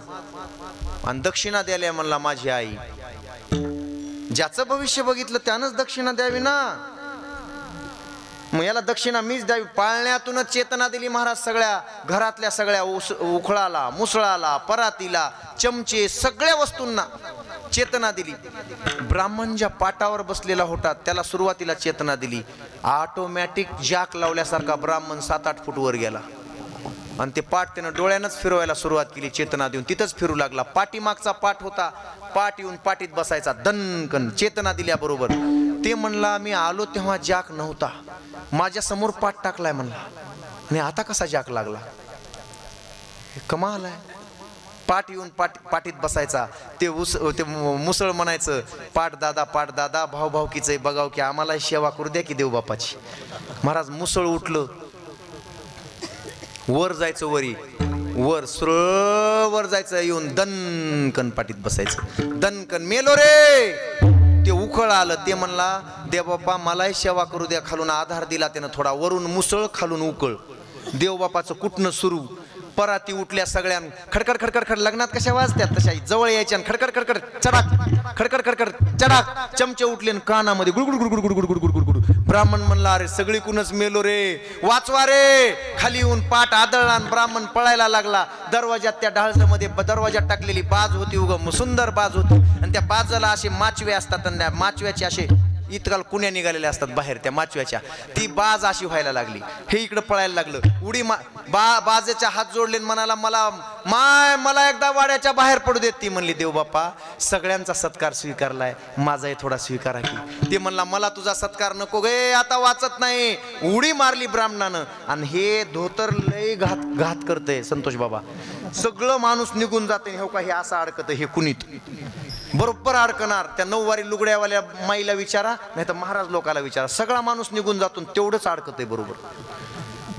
आणि दक्षिणा द्यायला म्हणला माझी आई. ज्याचं भविष्य बघितलं त्यानंच दक्षिणा द्यावी ना, मग याला दक्षिणा मीच द्यावी. पाळण्यातूनच चेतना दिली महाराज. सगळ्या घरातल्या सगळ्या उखळाला, मुसळाला, परातीला, चमचे, सगळ्या वस्तूंना चेतना दिली. ब्राह्मण ज्या पाटावर बसलेला होता त्याला सुरुवातीला चेतना दिली. ऑटोमॅटिक जॅक लावल्यासारखा ब्राह्मण 7-8 फूट वर गेला, आणि ते पाठ त्यानं डोळ्यानंच फिरवायला सुरुवात केली. चेतना देऊन तिथंच फिरू लागला. पाठीमागचा पाठ होता, पाठ येऊन पाठीत बसायचा. दणकन चेतना दिल्याबरोबर ते म्हणला, मी आलो तेव्हा जॅक नव्हता, माझ्या समोर पाठ टाकलाय म्हणला, आणि आता कसा जॅक लागला? कमाल आहे. पाठ येऊन पाठीत बसायचा. ते मुसळ म्हणायचं, पाठ दादा भाऊकीच बघाव की आम्हाला सेवा करू द्या की देव बापाची. महाराज मुसळ उठलं, वर जायचं, वर सरळ वर जायचं, येऊन दणकन पाठीत बसायचं. दणकन मेलो रे. ते उखळ आलं, ते म्हणला, देव बाप्पा मलाही सेवा करू द्या. खालून आधार दिला त्यानं थोडा, वरून मुसळ, खालून उकळ. देव बापाचं कुठनं सुरू. पराती उठल्या सगळ्यां, खडखड खडखड खड, लग्नात कशा वाजत्यात तशा जवळ यायच्या, खडखड खडखड चडाक, खडखड खडखड चडाक. चमचे उठले कानामध्ये गुडगुड गुडगुड गुडगुड गुडगुड गुडगुड. ब्राह्मण म्हणला, अरे सगळीकूनच मेलो रे, वाचवा रे. खाली येऊन पाठ आदळला, ब्राह्मण पळायला लागला. दरवाजात, त्या ढाळमध्ये दरवाजात टाकलेली बाज होती, उगम सुंदर बाज होती, आणि त्या बाजाला असे माचवे असतात, आणि त्या माचव्याचे असे इतकाल कुण्या निघालेल्या असतात बाहेर त्या माचव्याच्या, ती बाज अशी व्हायला लागली. हे इकडे पळायला लागलं. उडी बाजेच्या हात जोडले, म्हणाला, मला एकदा वाड्याच्या बाहेर पडू देत. ती म्हणली, देव बाप्पा सगळ्यांचा सत्कार स्वीकारलाय, माझाही थोडा स्वीकारा की. ते म्हणला, मला तुझा सत्कार नको गे, आता वाचत नाही. उडी मारली ब्राह्मणानं, आणि हे धोतर लय घात करतय संतोष बाबा. सगळं माणूस निघून जाते. हो का, हे असं अडकत, हे कुणीत बरोबर अडकणार. त्या 9वारी लुगड्यावाल्या माईला विचारा, नाही तर महाराज लोकाला विचारा, सगळा माणूस निघून जातो, तेवढंच अडकतंय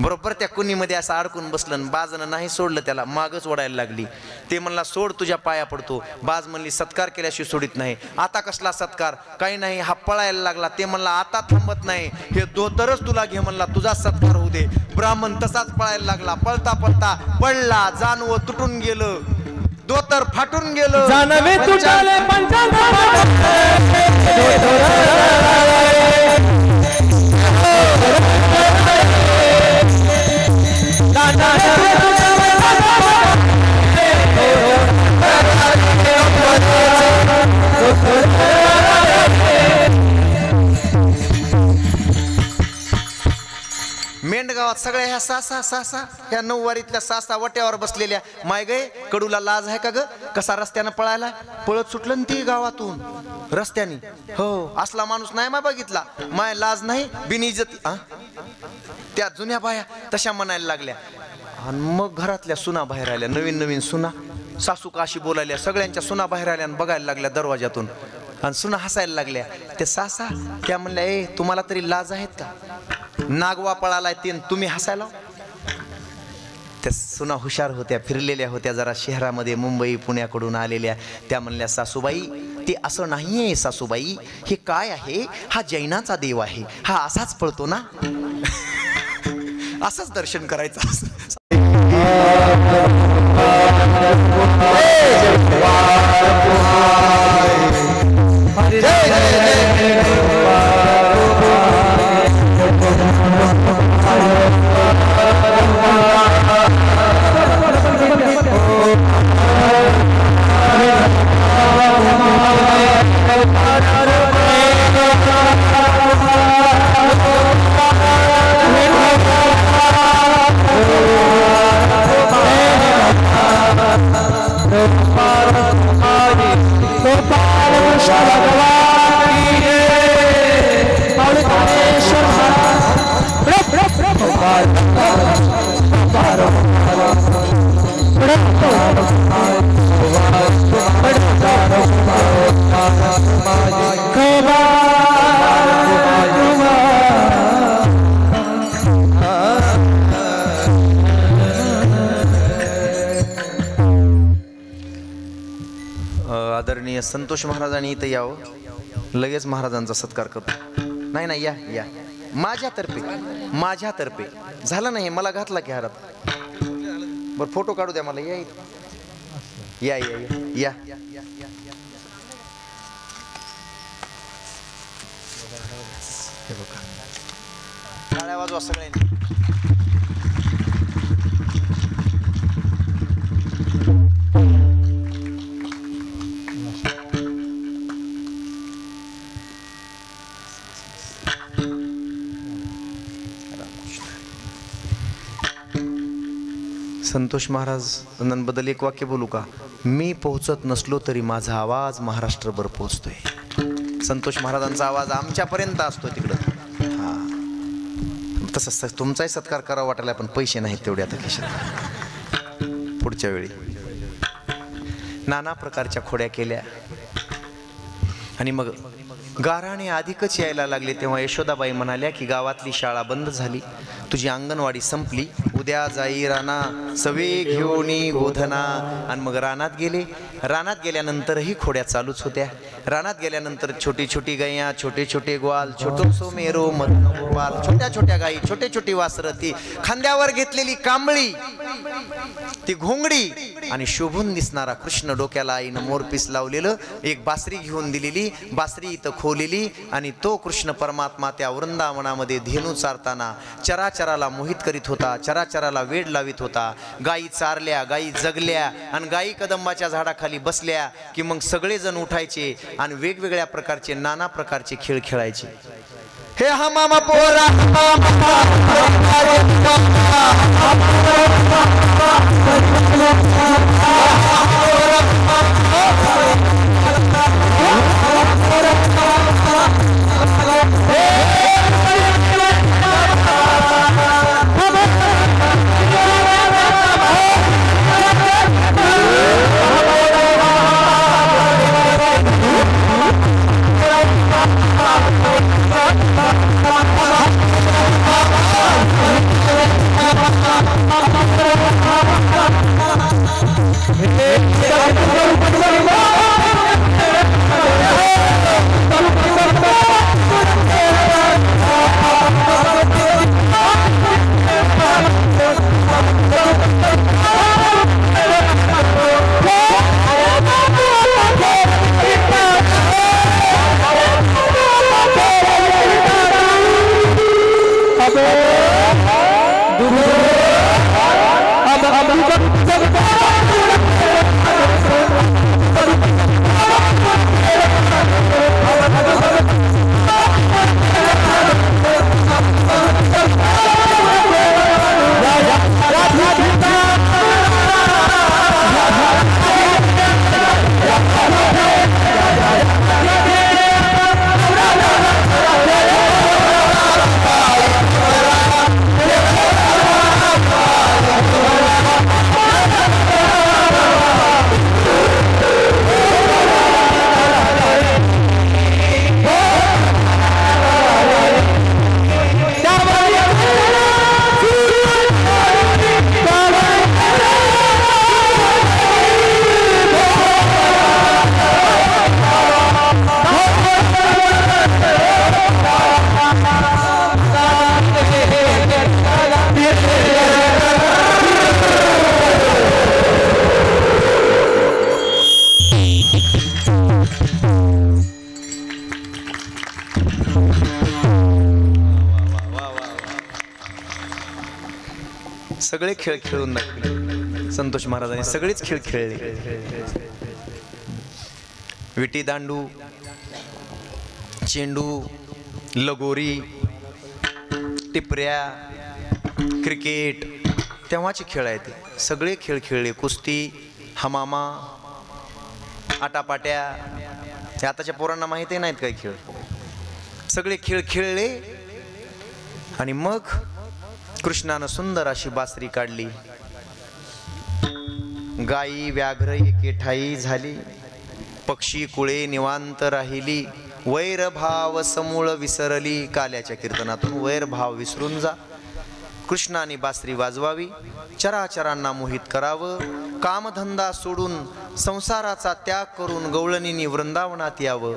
बरोबर त्या कुणीमध्ये असं अडकून बसलं. बाजनं नाही सोडलं, त्याला मागच ओढायला लागली. ते म्हणला, सोड, तुझ्या पाया पडतो. बाज म्हणली, सत्कार केल्याशिवाय सोडित नाही. आता कसला सत्कार? काही नाही. हा पळायला लागला. ते म्हणला, आता थांबत नाही, हे धोतरच तुला घे म्हणला, तुझा सत्कार होऊ दे. ब्राह्मण तसाच पळायला लागला. पळता पळता पडला, जानवं तुटून गेलं, धोतर फाटून गेलं, जानवे तुटले मेंढगावात सगळ्या ह्या सासा ह्या 9वारीतल्या सासा वट्यावर बसलेल्या. माय गे, कडूला लाज आहे का ग? कसा रस्त्यानं पळायला, पळत सुटलं ना ती गावातून रस्त्याने. हो, असला माणूस नाही माय बघितला. माय लाज नाही, बिनइज्जती. त्या जुन्या बाया तशा म्हणायला लागल्या. आणि मग घरातल्या सुना बाहेर आल्या, नवीन सुना. सासू काशी बोलायल्या, सगळ्यांच्या सुना बाहेर आल्या आणि बघायला लागल्या दरवाजातून. आणि सुना हसायला लागल्या. ते सासा त्या म्हणल्या, ए तुम्हाला तरी लाज आहेत का? नागवा पळालाय ते तुम्ही हसायला. त्या सुना हुशार होत्या, फिरलेल्या होत्या जरा शहरामध्ये, मुंबई पुण्याकडून आलेल्या. त्या म्हणल्या, सासूबाई ते असं नाहीये सासूबाई, हे काय आहे, हा जैनाचा देव आहे, हा असाच पळतो ना. असंच दर्शन करायचं असं. आदरणीय संतोष महाराजांनी इथं यावं, लगेच महाराजांचा सत्कार करतो. नाही नाही, या या, माझ्यातर्फे झालं नाही, मला घातला की हारात. बरं फोटो काढू द्या मला. या या या या या. हे बघा, टाळ्या वाजवा सगळ्यांनी. संतोष महाराजांबद्दल एक वाक्य बोलू का? मी पोहोचत नसलो तरी माझा आवाज महाराष्ट्रभर पोहोचतोय. संतोष महाराजांचा आवाज आमच्यापर्यंत असतो तिकडं. हा, तसं तुमचाही सत्कार करावा वाटायला, पण पैसे नाहीत तेवढे आता खिशात. पुढच्या वेळी नाना प्रकारच्या खोड्या केल्या आणि मग गाराणे अधिकच यायला लागले. तेव्हा यशोदाबाई म्हणाल्या की गावातली शाळा बंद झाली, तुझी अंगणवाडी संपली, उद्या जाई राना सवे घेऊनी गोधना. आणि मग रानात गेले. रानात गेल्यानंतरही खोड्या चालूच होत्या. रानात गेल्यानंतर छोटी छोटी गैया, छोटे छोटे ग्वाल, छोटोसो मेरो मधुपाल, छोट्या छोट्या गायी, छोटे छोटी वासरं, ती खांद्यावर घेतलेली कांबळी, ती घोंगडी आणि शोभून दिसणारा कृष्ण, डोक्याला आईनं मोरपीस लावलेलं, एक बासरी घेऊन दिलेली, बासरी इथं खोलेली आणि तो कृष्ण परमात्मा त्या वृंदावनामध्ये धेनू चारताना चराचराला मोहित करीत होता, चराचराला वेड लावित होता. गायी चारल्या, गायी जगल्या आणि गायी कदंबाच्या झाडाखाली बसल्या की मग सगळेजण उठायचे आणि वेगवेगळ्या प्रकारचे नाना प्रकारचे खेळ खेळायचे. हे हा मामा पोरा सगळे खेळ खेळून दाखवले संतोष महाराजांनी, सगळेच खेळ खेळले. विटी दांडू, चेंडू, लगोरी, टिपऱ्या, क्रिकेट, तेव्हाचे खेळ आहेत ते. सगळे खेळ खेळले. कुस्ती, हमामा, आटापाट्या, हे आताच्या पोरांना माहिती नाहीत काही खेळ. सगळे खेळ खेळले. आणि मग कृष्णानं सुंदर अशी बासरी काढली. गायी व्याघ्र एके ठाई झाली, पक्षी कुळे निवांत राहिली. वैरभाव समूळ विसरली. काल्याच्या कीर्तनातून वैरभाव विसरून जा. कृष्णाने बासरी वाजवावी, चराचरांना मोहित करावं, कामधंदा सोडून संसाराचा त्याग करून गवळणींनी वृंदावनात यावं.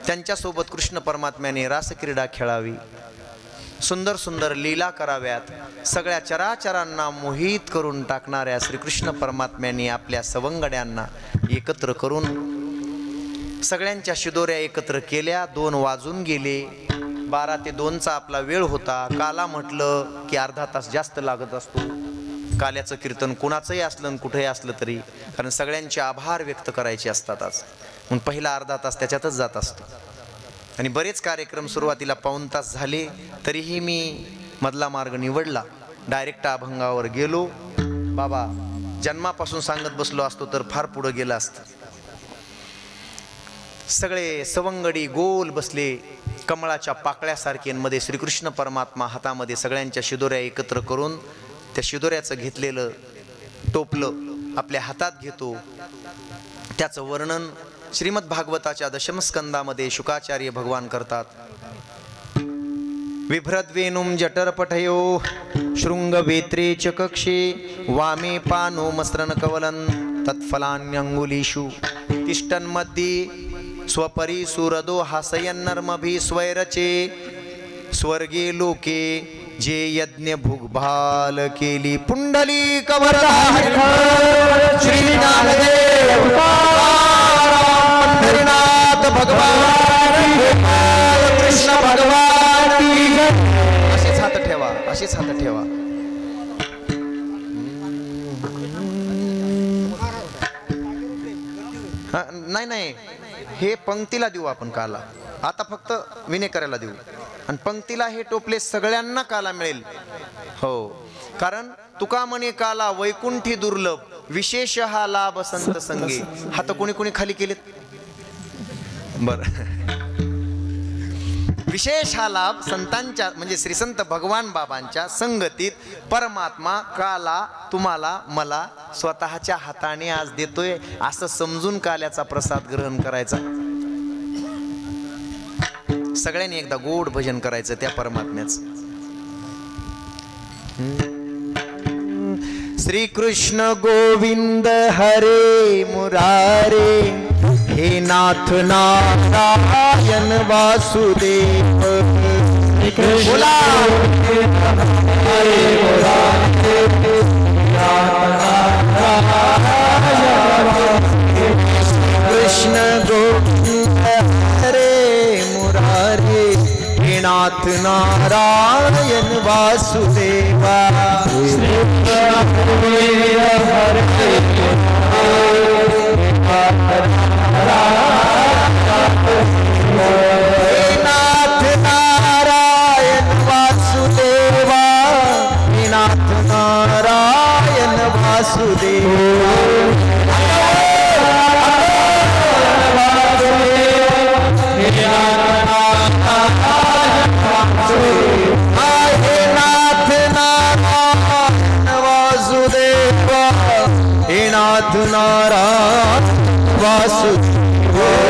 त्यांच्यासोबत कृष्ण परमात्म्याने रासक्रीडा खेळावी, सुंदर सुंदर लीला कराव्यात. सगळ्या चराचरांना मोहित करून टाकणाऱ्या श्रीकृष्ण परमात्म्याने आपल्या सवंगड्यांना एकत्र करून सगळ्यांच्या शिदोऱ्या एकत्र केल्या. 2 वाजून गेले. 12 ते 2चा आपला वेळ होता. काला म्हटलं की अर्धा तास जास्त लागत असतो. काल्याचं कीर्तन कुणाचंही असलं कुठेही असलं तरी, कारण सगळ्यांचे आभार व्यक्त करायचे असतात आज, म्हणून पहिला अर्धा तास त्याच्यातच जात असतो. आणि बरेच कार्यक्रम सुरुवातीला पाऊण तास झाले, तरीही मी मधला मार्ग निवडला. डायरेक्ट अभंगावर गेलो. बाबा जन्मापासून सांगत बसलो असतो तर फार पुढं गेलं असतं. सगळे सवंगडी गोल बसले कमळाच्या पाकळ्यासारखे. मध्ये श्रीकृष्ण परमात्मा हातामध्ये सगळ्यांच्या शिदोऱ्या एकत्र करून त्या शिदोऱ्याचं घेतलेलं टोपलं आपल्या हातात घेतो. त्याचं वर्णन श्रीमद भागवताच्या दशमस्कंदामध्ये शुकाचार्य भगवान करतात. विभ्रद्वेनुं जठरपठयो शृंगवेत्रे च कक्षे वामे पानो मस्रनकवलं तत्फलान्यंगुलीषु तिष्ठन्मध्ये स्वपरी सुरदो हासयन्नर्मभि स्वैरचे स्वर्गे लोके जे यज्ञ भुगभाल केली. पुंडली कवरदा श्री ज्ञानदेव पंढरीनाथ भगवान कृष्ण भगवान. असेच हात ठेवा, असेच हात ठेवा. नाही नाही, हे पंक्तीला देऊ आपण काला. आता फक्त विनेकऱ्याला देऊ आणि पंक्तीला हे टोपले सगळ्यांना काला मिळेल. हो, कारण तुका म्हणे काला वैकुंठी दुर्लभ, विशेष हा लाभ संत संगे. हात कोणी कोणी खाली केलेत? बर. विशेष हा लाभ संतांच्या म्हणजे श्री संत भगवान बाबांच्या संगतीत परमात्मा काला तुम्हाला मला स्वतःच्या हाताने आज देतोय असं समजून काल्याचा प्रसाद ग्रहण करायचा. सगळ्यांनी एकदा गोड भजन करायचं त्या परमात्म्याचं. श्री कृष्ण गोविंद हरे मुरारे, हे नाथ नारायण वासुदेव. बोला हरे कृष्ण गोविंद हरे मुरारे, हे नाथ नारायण वासुदेवा. नाथ नारायण वासुदेवा, नाथ नारायण वासुदेवा. नाथ नारायण वासुदेवा, नाथ नारायण वासुदेवा.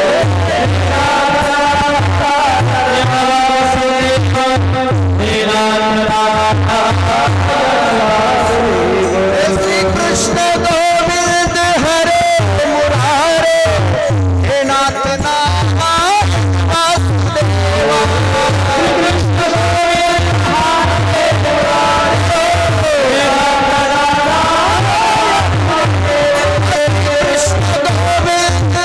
श्री कृष्ण गोविंद हरे मुरारे, हे नाथ नारायण वासुदेवा. कृष्ण गोविंद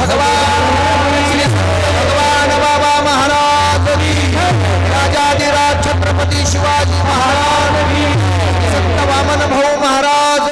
भगवान